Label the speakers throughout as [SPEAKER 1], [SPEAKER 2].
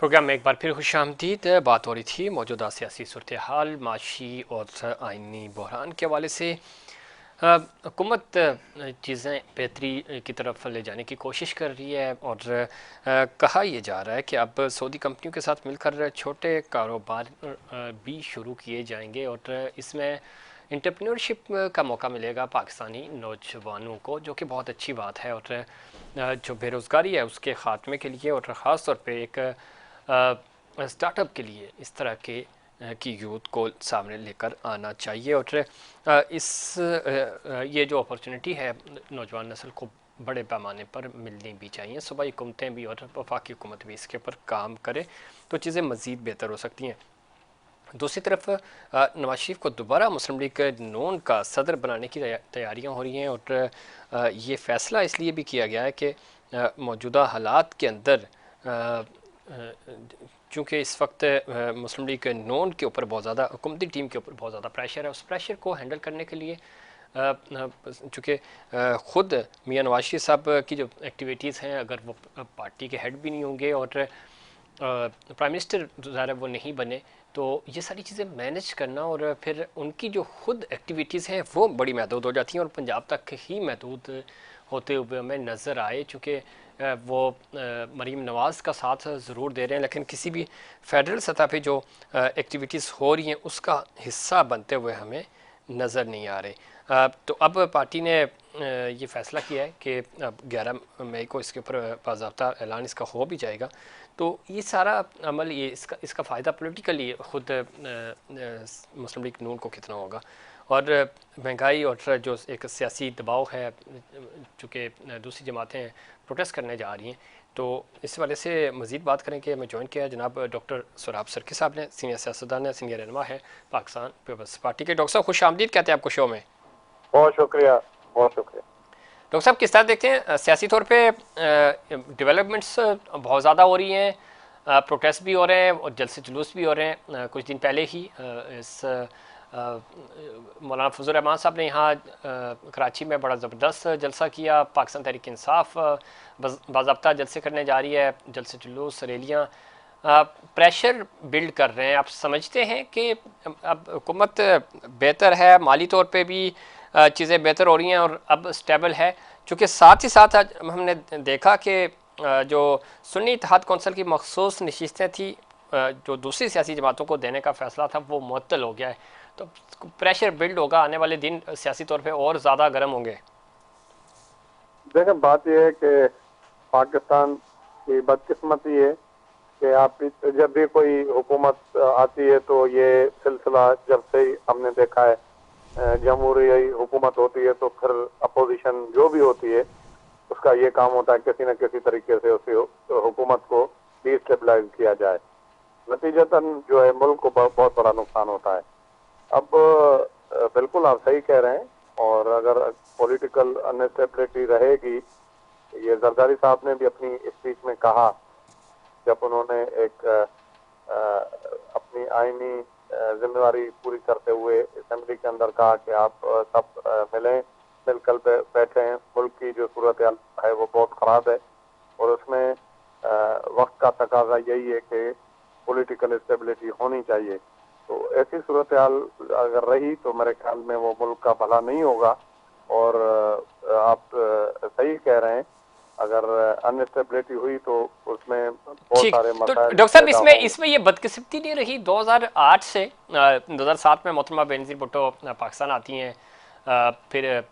[SPEAKER 1] Programme में एक बार फिर खुशामदीद। बात हो रही थी मौजूदा सियासी सूरत हाल, माशी और आइनी बहरान के हवाले से। हुकूमत चीज़ें बेहतरी की तरफ ले जाने की कोशिश कर रही है और कहा यह जा रहा है कि अब सऊदी कंपनियों के साथ मिलकर छोटे कारोबार भी शुरू किए जाएंगे और इसमें इंटरप्रेन्योरशिप का मौका मिलेगा पाकिस्तानी नौजवानों को, जो कि बहुत अच्छी बात है। और जो बेरोज़गारी है उसके ख़ात्मे के लिए और ख़ास तौर पे एक स्टार्टअप के लिए इस तरह के की यूथ को सामने लेकर आना चाहिए। और ये जो अपॉर्चुनिटी है नौजवान नस्ल को बड़े पैमाने पर मिलनी भी चाहिए। सूबाई हुकूमतें भी और वफाकी हुकूमत भी इसके ऊपर काम करे तो चीज़ें मज़ीद बेहतर हो सकती हैं। दूसरी तरफ नवाज शरीफ को दोबारा मुस्लिम लीग नून का सदर बनाने की तैयारियां हो रही हैं और ये फ़ैसला इसलिए भी किया गया है कि मौजूदा हालात के अंदर चूँकि इस वक्त मुस्लिम लीग नून के ऊपर बहुत ज़्यादा हुकूमती टीम के ऊपर बहुत ज़्यादा प्रेशर है। उस प्रेशर को हैंडल करने के लिए चूँकि ख़ुद मियां नवाज शरीफ साहब की जो एक्टिविटीज़ हैं, अगर वो पार्टी के हेड भी नहीं होंगे और प्राइम मिनिस्टर ज़ाहिर वो नहीं बने, तो ये सारी चीज़ें मैनेज करना और फिर उनकी जो खुद एक्टिविटीज़ हैं वो बड़ी महदूद हो जाती हैं और पंजाब तक ही महदूद होते हुए हमें नज़र आए। चूँकि वो मरीम नवाज़ का साथ ज़रूर दे रहे हैं, लेकिन किसी भी फेडरल सतह पे जो एक्टिविटीज़ हो रही हैं उसका हिस्सा बनते हुए हमें नज़र नहीं आ रहे। तो अब पार्टी ने ये फ़ैसला किया है कि अब 11 मई को इसके ऊपर बाज़ाब्ता ऐलान इसका हो भी जाएगा। तो ये सारा अमल, ये इसका फ़ायदा पॉलिटिकली ख़ुद मुस्लिम लीग नून को कितना होगा और महंगाई और जो एक सियासी दबाव है, चूँकि दूसरी जमातें प्रोटेस्ट करने जा रही हैं, तो इस वाले से मज़ीद बात करें कि हमें ज्वाइन किया है जनाब डॉक्टर सुराब सरकी साहब ने, सीनियर सियासतदान है, सीनियर रहनुमा है पाकिस्तान पीपल्स पार्टी के। डॉक्टर साहब खुश आमदीद कहते हैं आपको शो में।
[SPEAKER 2] बहुत शुक्रिया, बहुत शुक्रिया।
[SPEAKER 1] डॉक्टर साहब किस तरह देखते हैं सियासी तौर पे डेवलपमेंट्स बहुत ज़्यादा हो रही हैं, प्रोटेस्ट भी हो रहे हैं और जलसे जुलूस भी हो रहे हैं। कुछ दिन पहले ही इस मौलाना फजल रहमान साहब ने यहाँ कराची में बड़ा ज़बरदस्त जलसा किया। पाकिस्तान तहरीक इंसाफ बाज़ाब्ता जलसे करने जा रही है, जलसे जुलूस रैलियाँ प्रेशर बिल्ड कर रहे हैं। आप समझते हैं कि अब हुकूमत बेहतर है, माली तौर पे भी चीज़ें बेहतर हो रही हैं और अब स्टेबल है, चूँकि साथ ही साथ आज हमने देखा कि जो सुन्नी इत्तेहाद कौंसिल की मखसूस नशिस्तें थी जो दूसरी सियासी जमातों को देने का फ़ैसला था वो मुअत्तल हो गया है। तो प्रेशर बिल्ड होगा, आने वाले दिन सियासी तौर पे और ज़्यादा गर्म होंगे।
[SPEAKER 2] देखें, बात यह है कि पाकिस्तान की बदकिस्मती है कि आप जब भी कोई हुकूमत आती है तो ये सिलसिला जब से ही हमने देखा है, जमहूरी हुकूमत होती है तो फिर अपोजिशन जो भी होती है उसका ये काम होता है किसी न किसी तरीके से उसी हुकूमत को डिस्टेबलाइज किया जाए। नतीजतन जो है मुल्क को बहुत बड़ा नुकसान होता है। अब बिल्कुल आप सही कह रहे हैं, और अगर पॉलिटिकल अनस्टेबिलिटी रहेगी, ये जरदारी साहब ने भी अपनी स्पीच में कहा जब उन्होंने एक अपनी आईनी जिम्मेदारी पूरी करते हुए असेंबली के अंदर कहा कि आप सब मिलें, मिलकर बैठे हैं, मुल्क की जो सूरत है वो बहुत ख़राब है और उसमें वक्त का तकाजा यही है कि पॉलिटिकल स्टेबिलिटी होनी चाहिए। तो ऐसी सूरत हाल अगर रही तो मेरे ख्याल में वो मुल्क का भला नहीं होगा। और आप सही कह रहे हैं, अगर अनस्टेबिलिटी हुई तो उसमें बहुत
[SPEAKER 1] ठीक,
[SPEAKER 2] सारे
[SPEAKER 1] तो
[SPEAKER 2] मसाइल
[SPEAKER 1] डॉक्टर साहब
[SPEAKER 2] पैदा
[SPEAKER 1] इसमें
[SPEAKER 2] होंगे।
[SPEAKER 1] इसमें ये बदकिस्मती नहीं रही 2008 से 2007 में मोहतरमा बेनज़ीर भुट्टो पाकिस्तान आती हैं, फिर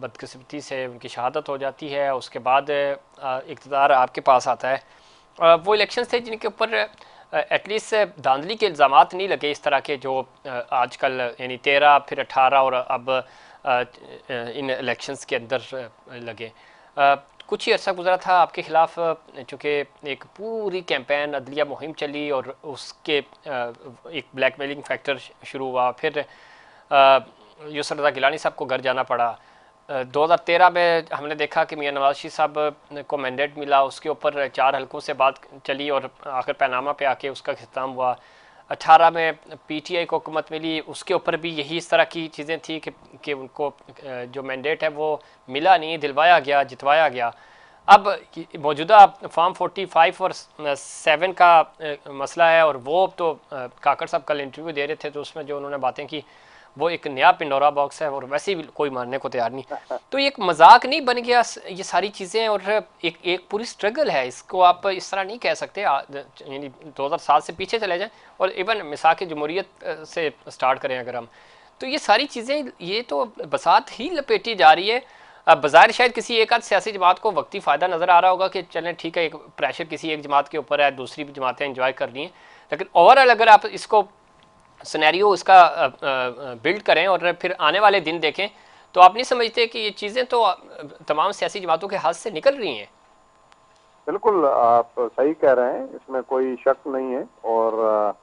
[SPEAKER 1] बदकिस्मती से उनकी शहादत हो जाती है, उसके बाद इक़्तिदार आपके पास आता है। वो इलेक्शन थे जिनके ऊपर एटलीस्ट धांधली के इल्ज़ाम नहीं लगे इस तरह के जो आजकल, यानी 13 फिर 18 और अब इन इलेक्शंस के अंदर लगे। कुछ ही अर्सा गुजरा था आपके ख़िलाफ़, चूँकि एक पूरी कैंपेन अदलिया मुहिम चली और उसके एक ब्लैकमेलिंग फैक्टर शुरू हुआ। फिर यूसुफ रज़ा गिलानी साहब को घर जाना पड़ा। 2013 में हमने देखा कि मियां नवाज शरीफ साहब को मैंडेट मिला, उसके ऊपर 4 हलकों से बात चली और आखिर पैनामा पे आके उसका ख़िताम हुआ। 18 में पीटीआई को हुकूमत मिली, उसके ऊपर भी यही इस तरह की चीज़ें थी कि उनको जो मैंडेट है वो मिला नहीं, दिलवाया गया, जितवाया गया। अब मौजूदा फॉर्म 45 और 7 का मसला है, और वो तो काकड़ साहब कल इंटरव्यू दे रहे थे तो उसमें जो उन्होंने बातें की वो एक नया पिंडोरा बॉक्स है और वैसे भी कोई मानने को तैयार नहीं। तो ये एक मजाक नहीं बन गया ये सारी चीज़ें, और एक एक पूरी स्ट्रगल है, इसको आप इस तरह नहीं कह सकते। यानी 2007 से पीछे चले जाएं और इवन मिसाक जमहूरियत से स्टार्ट करें अगर हम, तो ये सारी चीज़ें ये तो बसात ही लपेटी जा रही है। अब बाज़ार शायद किसी एक आध सियासी जमात को वक्ती फ़ायदा नज़र आ रहा होगा कि चलें ठीक है, एक प्रेशर किसी एक जमात के ऊपर है, दूसरी जमातें इंजॉय कर रही हैं, लेकिन ओवरऑल अगर आप इसको सिनेरियो इसका बिल्ड करें और फिर आने वाले दिन देखें तो आप नहीं समझते कि ये चीज़ें तो तमाम सियासी जमातों के हाथ से निकल रही हैं।
[SPEAKER 2] बिल्कुल आप सही कह रहे हैं, इसमें कोई शक नहीं है। और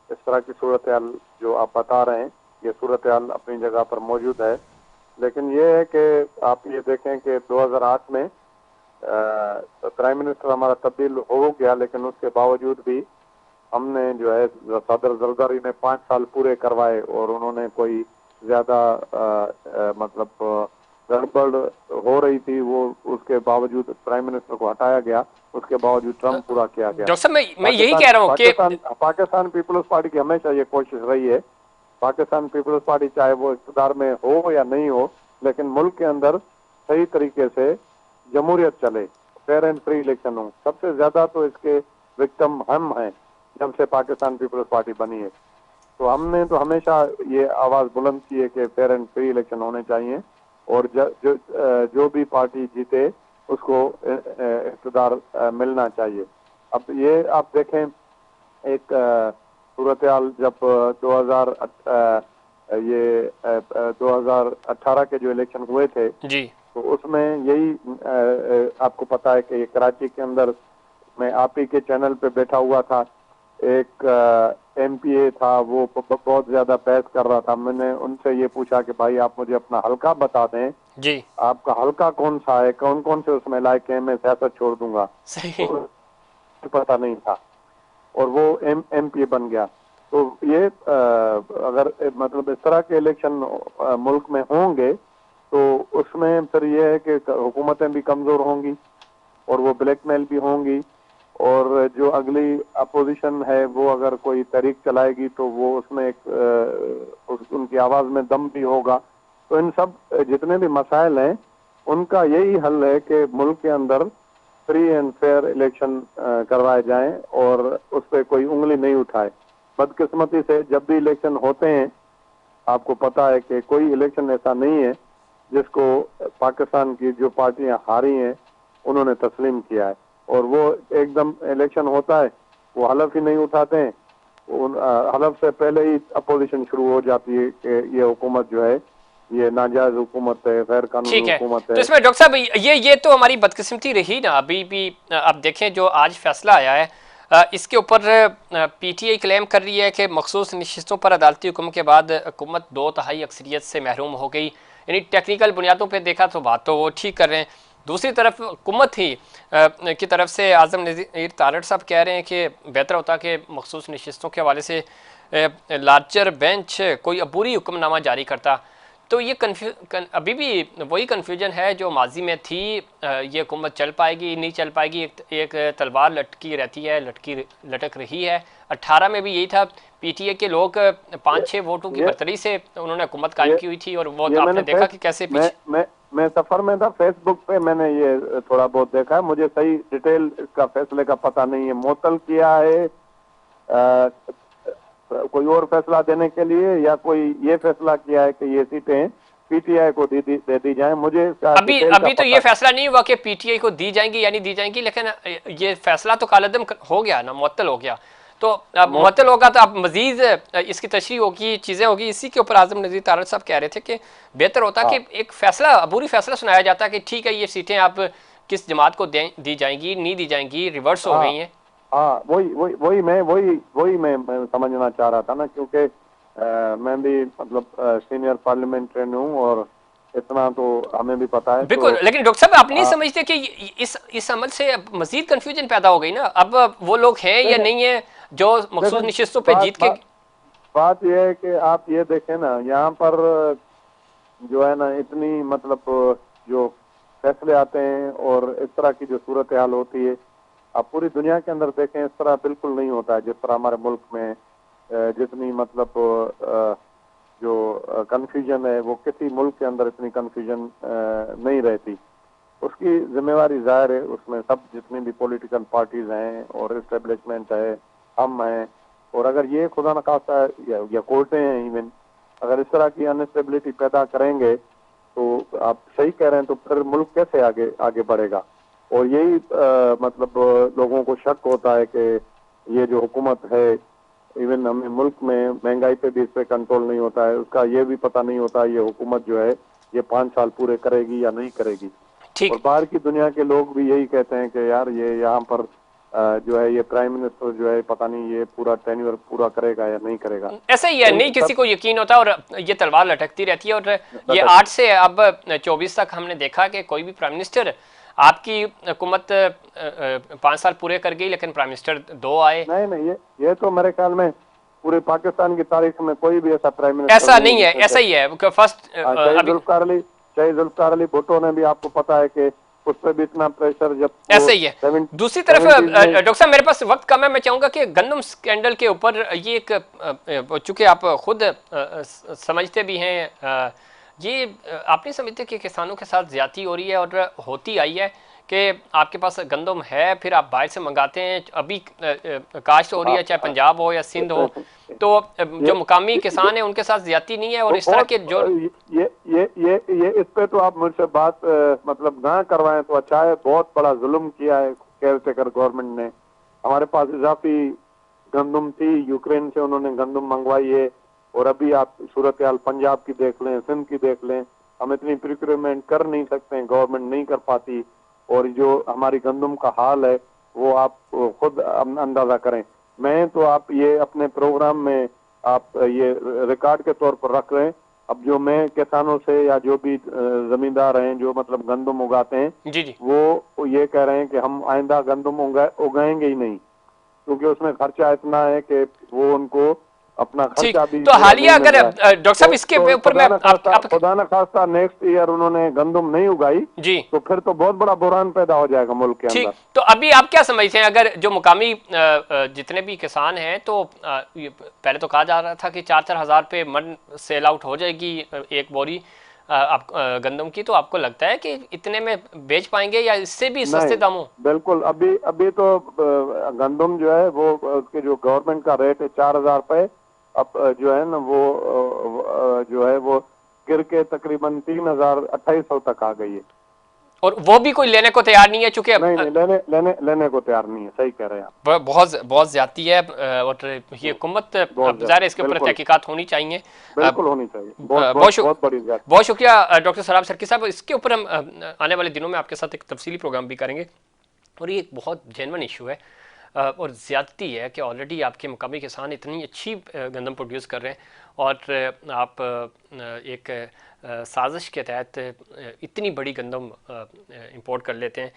[SPEAKER 2] इस तरह की सूरत हाल जो आप बता रहे हैं, ये सूरत हाल अपनी जगह पर मौजूद है। लेकिन ये है कि आप ये देखें कि 2008 में प्राइम मिनिस्टर हमारा तब्दील हो गया, लेकिन उसके बावजूद भी हमने जो है सदर जरदारी ने 5 साल पूरे करवाए और उन्होंने कोई ज्यादा मतलब गड़बड़ हो रही थी, वो उसके बावजूद प्राइम मिनिस्टर को हटाया गया, उसके बावजूद ट्रम्प पूरा किया गया।
[SPEAKER 1] डॉक्टर साहब मैं यही कह रहा हूँ कि
[SPEAKER 2] पाकिस्तान पीपल्स पार्टी की हमेशा ये कोशिश रही है, पाकिस्तान पीपल्स पार्टी चाहे वो इक़्तिदार में हो या नहीं हो, लेकिन मुल्क के अंदर सही तरीके से जमहूरियत चले, फेयर एंड फ्री इलेक्शन हो। सबसे ज्यादा तो इसके विक्टिम हम हैं जब से पाकिस्तान पीपल्स पार्टी बनी है। तो हमने तो हमेशा ये आवाज बुलंद की है कि फेयर एंड फ्री इलेक्शन होने चाहिए और जो भी पार्टी जीते उसको इक़्तिदार मिलना चाहिए। अब ये आप देखें, एक सूरत हाल जब 2018 के जो इलेक्शन हुए थे
[SPEAKER 1] जी,
[SPEAKER 2] तो उसमें यही आपको पता है कि ये कराची के अंदर, मैं आप ही के चैनल पे बैठा हुआ था, एक एमपीए था, वो बहुत ज्यादा बहस कर रहा था। मैंने उनसे ये पूछा कि भाई आप मुझे अपना हल्का बता दें,
[SPEAKER 1] जी,
[SPEAKER 2] आपका हल्का कौन सा है, कौन कौन से उसमें लायक है, मैं सियासत छोड़ दूंगा।
[SPEAKER 1] सही,
[SPEAKER 2] तो पता नहीं था और वो एमपीए बन गया। तो ये अगर मतलब इस तरह के इलेक्शन मुल्क में होंगे तो उसमें फिर ये है कि हुकूमतें भी कमजोर होंगी और वो ब्लैकमेल भी होंगी, और जो अगली अपोजिशन है वो अगर कोई तहरीक चलाएगी तो वो उसमें एक उनकी आवाज में दम भी होगा। तो इन सब जितने भी मसाइल हैं उनका यही हल है कि मुल्क के अंदर फ्री एंड फेयर इलेक्शन करवाए जाएं और उस पर कोई उंगली नहीं उठाए। बदकिस्मती से जब भी इलेक्शन होते हैं, आपको पता है कि कोई इलेक्शन ऐसा नहीं है जिसको पाकिस्तान की जो पार्टियां हारी हैं उन्होंने तस्लीम किया है, और वो एकदम इलेक्शन होता है वो हलफ ही नहीं उठाते हैं। हलफ से पहले ही अपोजिशन शुरू हो जाती है कि ये हुकूमत जो है ये नाजायज हुकूमत है, गैर कानूनी
[SPEAKER 1] ठीक है।
[SPEAKER 2] हुकूमत
[SPEAKER 1] तो
[SPEAKER 2] है।
[SPEAKER 1] इसमें डॉक्टर साहब ये तो हमारी बदकिस्मती रही ना, अभी भी आप देखें जो आज फैसला आया है इसके ऊपर पीटीआई क्लेम कर रही है कि मखसूस नशिस्तों पर अदालती हुक्म के बाद हुकूमत 2/3 अक्सरियत से महरूम हो गई। यानी टेक्निकल बुनियादों पर देखा तो बात तो वो ठीक कर रहे हैं, दूसरी तरफ हुकूमत ही की तरफ से आज़म नज़ीर तारड़ साहब कह रहे हैं कि बेहतर होता कि मखसूस नशिस्तों के हवाले से लार्जर बेंच कोई अबूरी हुक्मनामा जारी करता। तो ये अभी भी वही कन्फ्यूजन है जो माजी में थी। ये हुकूमत चल पाएगी नहीं चल पाएगी, एक तलवार लटकी रहती है, लटक रही है। 18 में भी यही था, पीटीए के लोग 5-6 वोटों की बर्तरी से उन्होंने हुकूमत कायम की हुई थी, और वो आपने देखा कि कैसे पीछे
[SPEAKER 2] मैं सफर में था, फेसबुक पे मैंने ये थोड़ा बहुत देखा है, मुझे सही डिटेल इसका फैसले का पता नहीं है। मुअत्तल किया है कोई और फैसला देने के लिए, या कोई ये फैसला किया है कि ये सीटें पीटीआई को दे दी जाए, मुझे
[SPEAKER 1] अभी तो ये फैसला नहीं हुआ कि पीटीआई को दी जाएंगी या नहीं दी जाएंगी, लेकिन ये फैसला तो कालदम हो गया ना, मुअत्तल हो गया। तो अब मुअत्तल होगा तो अब मजीद इसकी तशरीह होगी, चीज़ें होगी। इसी के ऊपर आज़म नज़ीर तारड़ साहब कह रहे थे कि बेहतर होता कि एक फैसला, अबूरी फैसला सुनाया जाता कि ठीक है ये सीटें आप किस जमात को दी जाएंगी, नहीं दी जाएंगी, रिवर्स हो गई हैं।
[SPEAKER 2] हाँ, वही मैं समझना चाह रहा था ना, क्योंकि मैं भी मतलब सीनियर पार्लियामेंट्रियन हूँ और इतना तो हमें भी पता है।
[SPEAKER 1] बिल्कुल,
[SPEAKER 2] तो
[SPEAKER 1] लेकिन डॉक्टर साहब आप नहीं समझते कि इस अमल से मजीद कंफ्यूजन पैदा हो गई ना? अब वो लोग हैं या नहीं है जो मखसूस नशिस्तों पे जीत के।
[SPEAKER 2] बात यह है कि आप ये देखें ना, यहाँ पर जो है ना इतनी मतलब जो फैसले आते हैं और इस तरह की जो सूरत हाल होती है, आप पूरी दुनिया के अंदर देखें इस तरह बिल्कुल नहीं होता है जिस तरह हमारे मुल्क में जितनी मतलब जो कन्फ्यूजन है वो किसी मुल्क के अंदर इतनी कन्फ्यूजन नहीं रहती। उसकी जिम्मेवारी जाहिर है, उसमें सब जितनी भी पॉलिटिकल पार्टीज हैं और इस्टेब्लिशमेंट है, हम हैं, और अगर ये खुदा न खास्ता या कोर्टें हैं इवन, अगर इस तरह की अनस्टेबिलिटी पैदा करेंगे तो आप सही कह रहे हैं, तो फिर मुल्क कैसे आगे आगे बढ़ेगा। और यही मतलब लोगों को शक होता है कि ये जो हुकूमत है, इवन हमें मुल्क में महंगाई पे भी इस पे कंट्रोल नहीं होता है, उसका ये भी पता नहीं होता ये हुकूमत जो है ये 5 साल पूरे करेगी या नहीं करेगी। और
[SPEAKER 1] ठीक।
[SPEAKER 2] बाहर की दुनिया के लोग भी यही कहते हैं कि यार ये यहाँ पर जो है ये प्राइम मिनिस्टर जो है पता नहीं ये पूरा टेन्योर पूरा करेगा या नहीं करेगा।
[SPEAKER 1] ऐसा ही है,
[SPEAKER 2] तो
[SPEAKER 1] नहीं किसी
[SPEAKER 2] सब
[SPEAKER 1] को यकीन होता और ये तलवार लटकती रहती है। और ये
[SPEAKER 2] लटक
[SPEAKER 1] 8 से अब 24 तक हमने देखा कि कोई भी प्राइम मिनिस्टर, आपकी हुकूमत 5 साल पूरे कर गई लेकिन प्राइम मिनिस्टर 2 आए।
[SPEAKER 2] नहीं नहीं, ये तो मेरे ख्याल में पूरे पाकिस्तान की तारीख में कोई भी ऐसा प्राइम मिनिस्टर
[SPEAKER 1] ऐसा
[SPEAKER 2] नहीं
[SPEAKER 1] नहीं है,
[SPEAKER 2] है
[SPEAKER 1] ऐसा ही है फर्स्ट अभी
[SPEAKER 2] चाहे जुल्फकार अली भुट्टो ने भी, आपको पता है कि उस पर भी इतना प्रेशर जब
[SPEAKER 1] ऐसे ही है। दूसरी तरफ
[SPEAKER 2] 70s में
[SPEAKER 1] डॉक्टर साहब मेरे पास वक्त कम है, मैं चाहूंगा कि गंदम स्कैंडल के ऊपर ये एक, चूंकि आप खुद समझते भी हैं, ये आप नहीं समझते कि किसानों के साथ ज्यादती हो रही है और होती आई है कि आपके पास गंदम है फिर आप बाहर से मंगाते हैं, अभी काश्त हो रही है चाहे पंजाब हो या सिंध हो, तो जो मुकामी किसान है उनके साथ ज्यादती नहीं है। और इस तरह के जो
[SPEAKER 2] ये इस पे तो आप मुझसे बात मतलब ना करवाएं तो अच्छा है। बहुत बड़ा जुल्म किया है केयरटेकर गवर्नमेंट ने। हमारे पास इजाफी गंदम थी, यूक्रेन से उन्होंने गंदम मंगवाई है, और अभी आप सूरत हाल पंजाब की देख लें, सिंध की देख लें, हम इतनी प्रिक्योरमेंट कर नहीं सकते, गवर्नमेंट नहीं कर पाती। और जो हमारी गंदम का हाल है वो आप खुद अंदाजा करें। मैं तो आप ये अपने प्रोग्राम में आप ये रिकॉर्ड के तौर पर रख रहे हैं। अब जो मैं किसानों से या जो भी जमींदार हैं जो मतलब गंदम उगाते हैं,
[SPEAKER 1] जी जी
[SPEAKER 2] वो ये कह रहे हैं कि हम आइंदा गंदम उगाएंगे ही नहीं, क्योंकि उसमें खर्चा इतना है कि वो उनको अपना
[SPEAKER 1] ठीक।
[SPEAKER 2] खर्चा भी
[SPEAKER 1] तो
[SPEAKER 2] पूरा
[SPEAKER 1] हालिया
[SPEAKER 2] नहीं मिल
[SPEAKER 1] अगर
[SPEAKER 2] रहा है।
[SPEAKER 1] डॉक्टर साहब इसके ऊपर मैं
[SPEAKER 2] खुदा न खास्ता नेक्स्ट ईयर उन्होंने गंदम नहीं उगाई
[SPEAKER 1] जी
[SPEAKER 2] तो फिर तो बहुत बड़ा बुरहान पैदा हो जाएगा मुल्क के
[SPEAKER 1] ठीक।
[SPEAKER 2] अंदर।
[SPEAKER 1] तो अभी आप क्या समझते हैं, अगर जो मुकामी जितने भी किसान हैं, तो पहले तो कहा जा रहा था कि 4-4 हज़ार पे मन सेल आउट हो जाएगी एक बोरी आप गंदम की, तो आपको लगता है कि इतने में बेच पाएंगे या इससे भी सस्ते
[SPEAKER 2] नहीं,
[SPEAKER 1] दामों?
[SPEAKER 2] बिल्कुल। अभी अभी तो गंदम जो है वो उसके जो गवर्नमेंट का रेट है 4,000 रुपए, अब जो है ना वो जो है वो गिर के तकरीबन 3,2800 तक आ गई है।
[SPEAKER 1] और वो भी कोई लेने को तैयार नहीं है, चूंकि
[SPEAKER 2] नहीं नहीं, लेने को तैयार नहीं है। सही कह रहे हैं आप।
[SPEAKER 1] बहुत बहुत ज्यादती है। और ये हुकूमत,
[SPEAKER 2] बहुत
[SPEAKER 1] अब
[SPEAKER 2] ज्यादा,
[SPEAKER 1] ज़ाहिर है इसके ऊपर
[SPEAKER 2] बिल्कुल
[SPEAKER 1] तहकीकात होनी चाहिए।
[SPEAKER 2] बिल्कुल होनी चाहिए।
[SPEAKER 1] बहुत
[SPEAKER 2] बहुत बड़ी ज्यादा।
[SPEAKER 1] बहुत शुक्रिया डॉक्टर सराब सरकी साहब। इसके ऊपर हम आने वाले दिनों में आपके साथ एक तफसीली प्रोग्राम भी करेंगे। और ये एक बहुत जेन्युइन इशू है और ज़्यादती है कि ऑलरेडी आपके मुकामी किसान इतनी अच्छी गंदम प्रोड्यूस कर रहे हैं और आप एक साजिश के तहत इतनी बड़ी गंदम इंपोर्ट कर लेते हैं।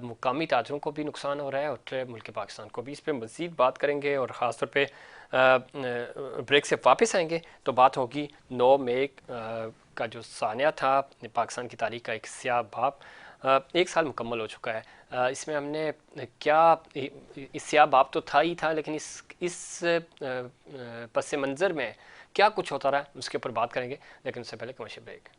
[SPEAKER 1] मुकामी ताजरों को भी नुकसान हो रहा है और मुल्क पाकिस्तान को भी। इस पर मज़ीद बात करेंगे और ख़ास तौर पे ब्रेक से वापस आएंगे तो बात होगी 9 मई का जो सानिया था पाकिस्तान की तारीख का, एक स्याह बाब। 1 साल मुकम्मल हो चुका है। इसमें हमने क्या, इस स्याह बाब तो था ही था, लेकिन इस पस मंज़र में क्या कुछ होता रहा उसके ऊपर बात करेंगे, लेकिन उससे पहले कमर्शियल ब्रेक।